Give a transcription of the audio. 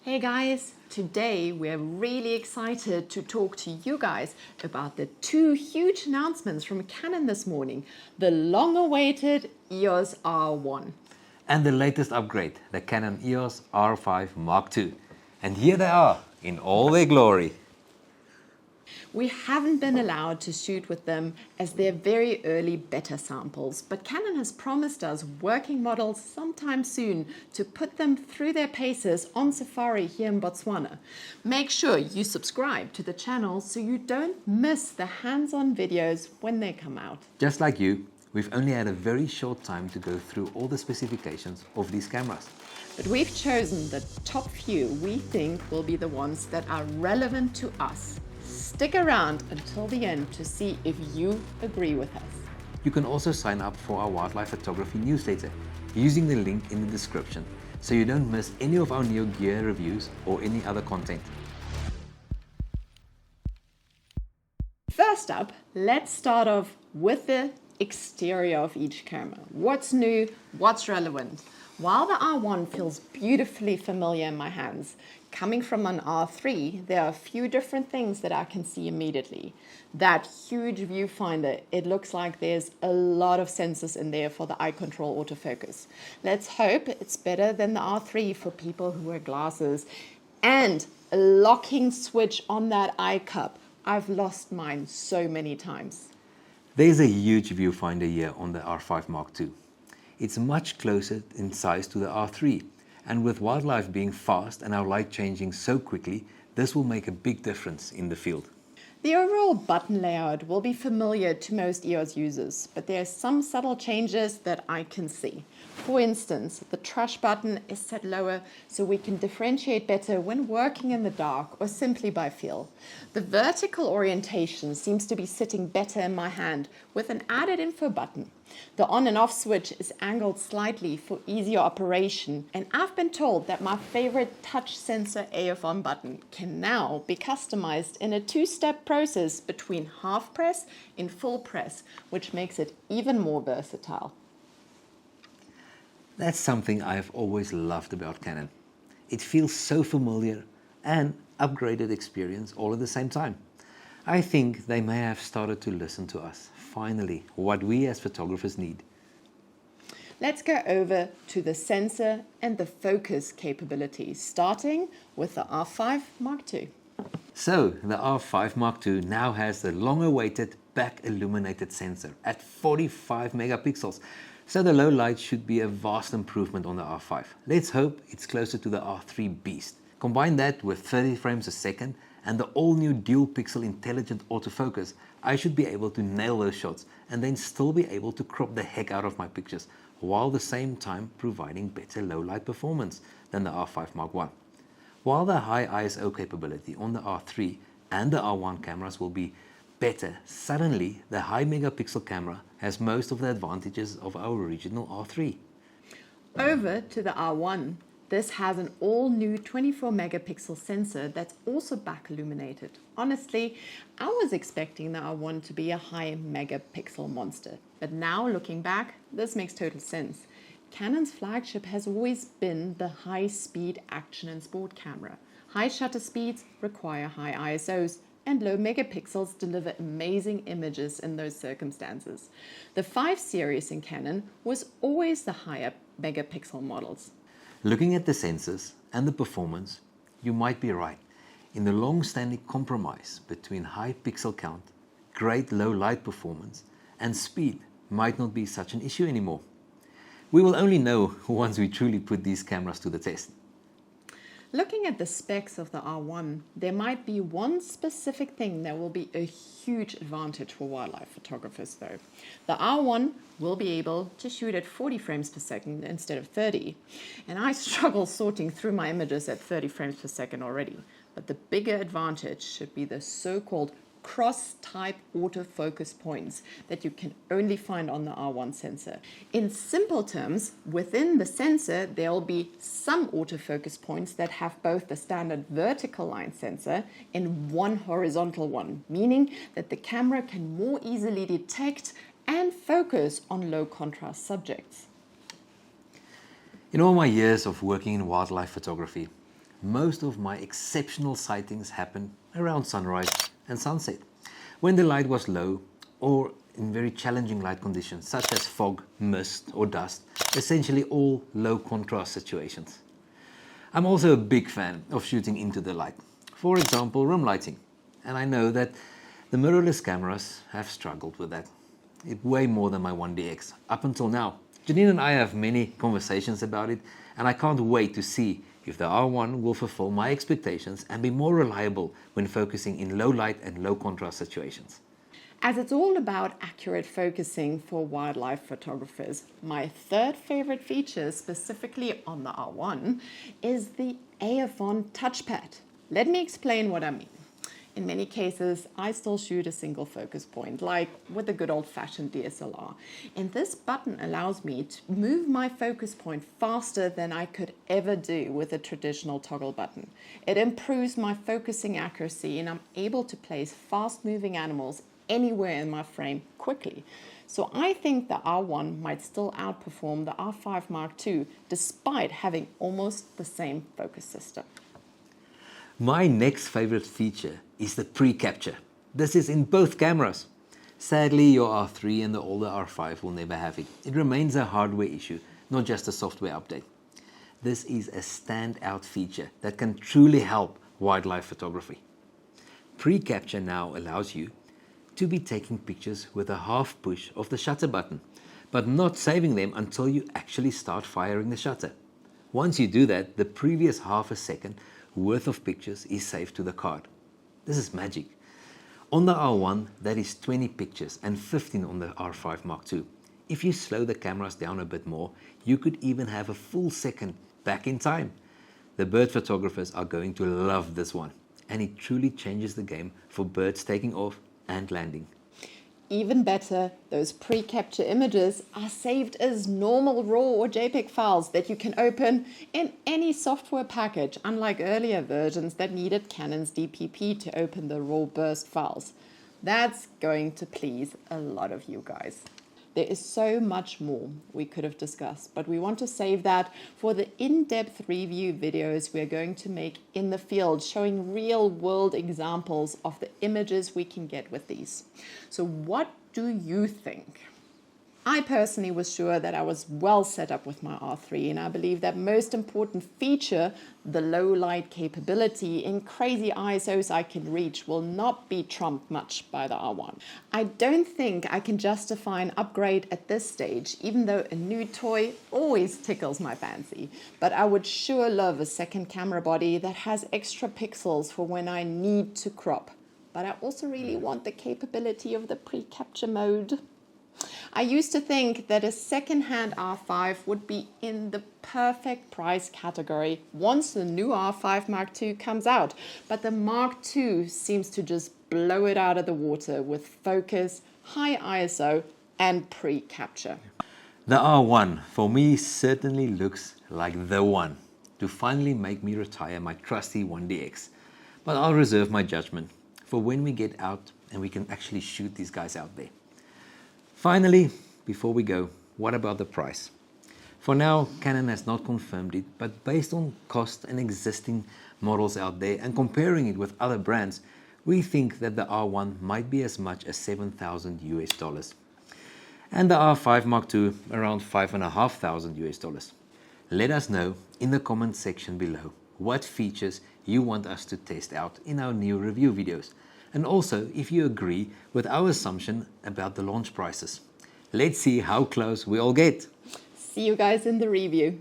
Hey guys, today we're really excited to talk to you guys about the two huge announcements from Canon this morning, the long-awaited EOS R1. And the latest upgrade, the Canon EOS R5 Mark II. And here they are, in all their glory. We haven't been allowed to shoot with them as they're very early beta samples, but Canon has promised us working models sometime soon to put them through their paces on safari here in Botswana. Make sure you subscribe to the channel so you don't miss the hands-on videos when they come out. Just like you, we've only had a very short time to go through all the specifications of these cameras. But we've chosen the top few we think will be the ones that are relevant to us. Stick around until the end to see if you agree with us. You can also sign up for our wildlife photography newsletter using the link in the description so you don't miss any of our new gear reviews or any other content. First up, let's start off with the exterior of each camera. What's new? What's relevant? While the R1 feels beautifully familiar in my hands, coming from an R3, there are a few different things that I can see immediately. That huge viewfinder, it looks like there's a lot of sensors in there for the eye control autofocus. Let's hope it's better than the R3 for people who wear glasses. And a locking switch on that eye cup. I've lost mine so many times. There's a huge viewfinder here on the R5 Mark II. It's much closer in size to the R3, and with wildlife being fast and our light changing so quickly, this will make a big difference in the field. The overall button layout will be familiar to most EOS users, but there are some subtle changes that I can see. For instance, the trash button is set lower so we can differentiate better when working in the dark or simply by feel. The vertical orientation seems to be sitting better in my hand with an added info button. The on and off switch is angled slightly for easier operation, and I've been told that my favorite touch sensor AF on button can now be customized in a two-step process between half press and full press, which makes it even more versatile. That's something I've always loved about Canon. It feels so familiar and upgraded experience all at the same time. I think they may have started to listen to us, finally, what we as photographers need. Let's go over to the sensor and the focus capabilities, starting with the R5 Mark II. So, the R5 Mark II now has the long-awaited back-illuminated sensor at 45 megapixels. So the low light should be a vast improvement on the R5. Let's hope it's closer to the R3 beast. Combine that with 30 frames a second and the all-new dual-pixel intelligent autofocus, I should be able to nail those shots and then still be able to crop the heck out of my pictures, while at the same time providing better low-light performance than the R5 Mark I. While the high ISO capability on the R3 and the R1 cameras will be better, suddenly the high megapixel camera has most of the advantages of our original R3. Over to the R1. This has an all-new 24 megapixel sensor that's also back illuminated. Honestly, I was expecting the R1 to be a high megapixel monster, but now looking back, this makes total sense. Canon's flagship has always been the high-speed action and sport camera. High shutter speeds require high ISOs, and low megapixels deliver amazing images in those circumstances. The 5 series in Canon was always the higher megapixel models. Looking at the sensors and the performance, you might be right. In the long-standing compromise between high pixel count, great low light performance, and speed might not be such an issue anymore. We will only know once we truly put these cameras to the test. Looking at the specs of the R1, there might be one specific thing that will be a huge advantage for wildlife photographers though. The R1 will be able to shoot at 40 frames per second instead of 30. And I struggle sorting through my images at 30 frames per second already. But the bigger advantage should be the so-called cross-type autofocus points that you can only find on the R1 sensor. In simple terms, within the sensor, there will be some autofocus points that have both the standard vertical line sensor and one horizontal one, meaning that the camera can more easily detect and focus on low contrast subjects. In all my years of working in wildlife photography, most of my exceptional sightings happen around sunrise and sunset, when the light was low or in very challenging light conditions such as fog, mist or dust, essentially all low contrast situations. I'm also a big fan of shooting into the light, for example room lighting, and I know that the mirrorless cameras have struggled with that. It way more than my 1DX up until now. Janine and I have many conversations about it, and I can't wait to see if the R1 will fulfill my expectations and be more reliable when focusing in low light and low contrast situations. As it's all about accurate focusing for wildlife photographers, my third favorite feature specifically on the R1 is the AF-on touchpad. Let me explain what I mean. In many cases, I still shoot a single focus point, like with a good old-fashioned DSLR. And this button allows me to move my focus point faster than I could ever do with a traditional toggle button. It improves my focusing accuracy, and I'm able to place fast-moving animals anywhere in my frame quickly. So I think the R1 might still outperform the R5 Mark II despite having almost the same focus system. My next favorite feature is the pre-capture. This is in both cameras. Sadly, your R3 and the older R5 will never have it. It remains a hardware issue, not just a software update. This is a standout feature that can truly help wildlife photography. Pre-capture now allows you to be taking pictures with a half push of the shutter button, but not saving them until you actually start firing the shutter. Once you do that, the previous half a second worth of pictures is saved to the card. This is magic. On the R1, that is 20 pictures and 15 on the R5 Mark II. If you slow the cameras down a bit more, you could even have a full second back in time. The bird photographers are going to love this one, and it truly changes the game for birds taking off and landing. Even better, those pre-capture images are saved as normal RAW or JPEG files that you can open in any software package, unlike earlier versions that needed Canon's DPP to open the RAW burst files. That's going to please a lot of you guys. There is so much more we could have discussed, but we want to save that for the in-depth review videos we're going to make in the field, showing real-world examples of the images we can get with these. So what do you think? I personally was sure that I was well set up with my R3, and I believe that most important feature, the low light capability in crazy ISOs I can reach, will not be trumped much by the R1. I don't think I can justify an upgrade at this stage, even though a new toy always tickles my fancy. But I would sure love a second camera body that has extra pixels for when I need to crop. But I also really want the capability of the pre-capture mode. I used to think that a second-hand R5 would be in the perfect price category once the new R5 Mark II comes out, but the Mark II seems to just blow it out of the water with focus, high ISO, and pre-capture. The R1 for me certainly looks like the one to finally make me retire my trusty 1DX, but I'll reserve my judgment for when we get out and we can actually shoot these guys out there. Finally, before we go, what about the price? For now, Canon has not confirmed it, but based on cost and existing models out there and comparing it with other brands, we think that the R1 might be as much as $7,000 US, and the R5 Mark II around $5,500 US. Let us know in the comment section below what features you want us to test out in our new review videos, and also if you agree with our assumption about the launch prices. Let's see how close we all get. See you guys in the review.